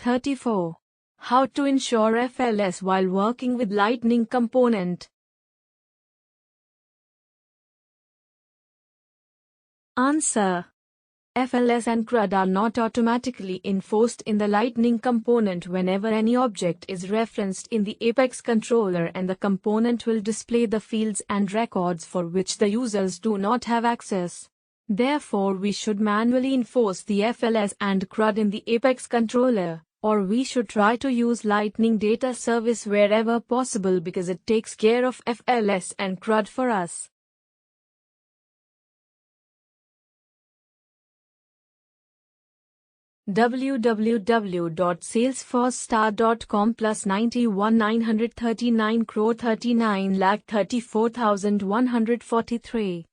34. How to ensure FLS while working with Lightning component. Answer. FLS and CRUD are not automatically enforced in the Lightning component whenever any object is referenced in the Apex controller, and the component will display the fields and records for which the users do not have access. Therefore, we should manually enforce the FLS and CRUD in the Apex controller, or we should try to use Lightning Data Service wherever possible because it takes care of FLS and CRUD for us. www.salesforce.com +91,939 crore 39,34,143